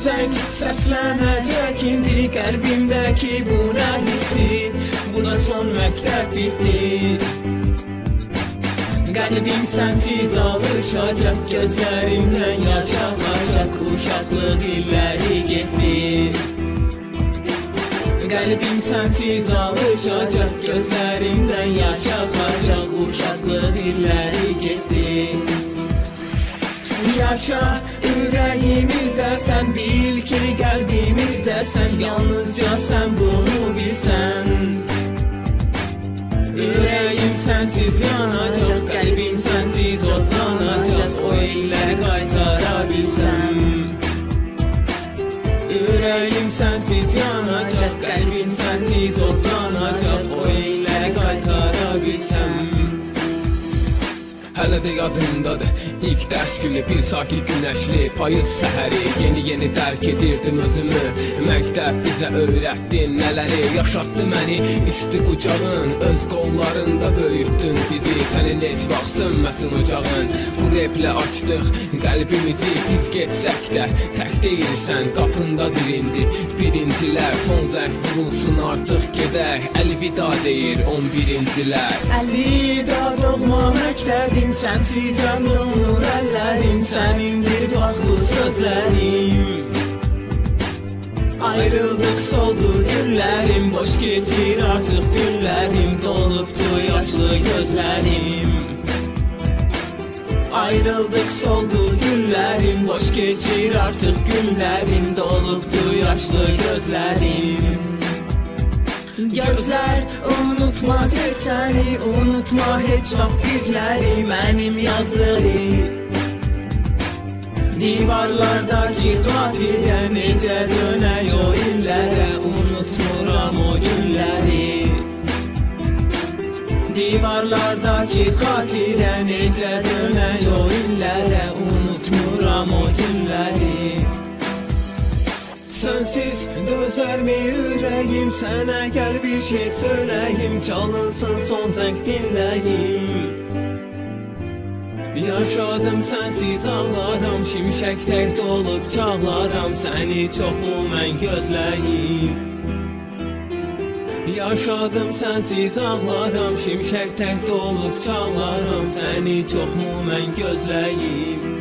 zəng səslənəcək indi qəlbimdəki bu nə hissi, buna son məktəb bitdi. Qəlbim sənsiz alışacaq, gözlərimdən yaş axacaq, uşaqlıq illəri getdi. Qəlbim sənsiz alışacaq, gözlərimdən yaş axacaq, uşaqlıq illəri getdi. Yaşa ürəyimizdə sən, bil ki qəlbimizdə sən, yalnızca sən bunu bilsən. Ürəyim sənsiz yanacaq, qəlbim sənsiz otlanacaq, o illəri qaytara bilsəm. Ürəyim sənsiz yanacaq, qəlbim sənsiz otlanacaq, o illəri qaytara bilsəm. Hələ də yadımdadır ilk dərs günü, bir sakit günəşli payız səhəri. Yeni dərk edirdim özümü, məktəb bizə öyrətdi nələri. Yaşatdı məni isti qucağın, öz qollarında böyütdün bizi. Sənin heç vaxt sönməsin ocağın, bu replə açdıq qəlbimizi. Biz getsək də tək deyilsən, qapındadır indi birincilər. Son zəng vurulsun artıq gedək, əlvida deyir 11-incilər. Əlvida doğma məktəbim, sənsizəm donur əllərim, sənindir baxlı sözlərim. Ayrıldıq soldu güllərim, boş keçir artıq günlərim, dolubdu yaşlı gözlərim. Ayrıldıq soldu güllərim, boş keçir artıq günlərim, dolubdu yaşlı gözlərim. Gözlər unutmaz heç səni, unutma heç vaxt bizləri, mənim yazdığım. Divarlardakı xatirə necə dönək o illərə, unutmuram o günləri. Divarlardakı xatirə necə dönək o illərə, unutmuram o günləri. Sənsiz dözərmi ürəyim, sənə gəl bir şey söyləyim, çalınsın son zəng dinləyim. Yaşadım sənsiz ağlaram, şimşək tək dolub çağlaram, səni çoxmu mən gözləyim. Yaşadım sənsiz ağlaram, şimşək tək dolub çağlaram, səni çoxmu mən gözləyim.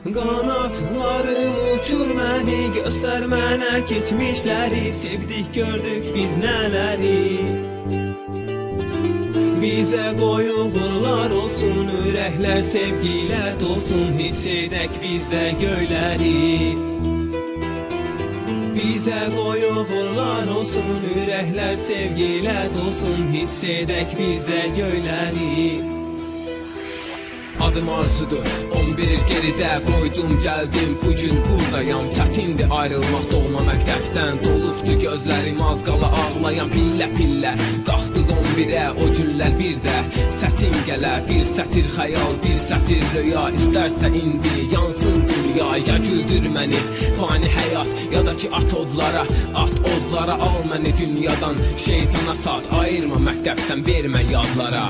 Qanatlarım uçur məni, göstər mənə keçmişləri, sevdik gördük biz nələri. Bizə qoy uğurlar olsun, ürəklər sevgilə dolsun, hiss edək bizdə göyləri. Bizə qoy uğurlar olsun, ürəklər sevgilə dolsun, hiss edək bizdə göyləri. Adım arzudur, 11 il geridə qoydum gəldim, bugün buradayam. Çətindir ayrılmaq doğma məktəbdən, dolubdu gözlərim az qala ağlayan. Pillə qalxdıq 11-ə, o günlər bir də çətin gələ. Bir sətir xəyal, bir sətir röya, istərsə indi yansın dünya. Ya güldür məni fani həyat, ya da ki at odlara al məni dünyadan. Şeytana sat, ayırma məktəbdən, vermə yadlara.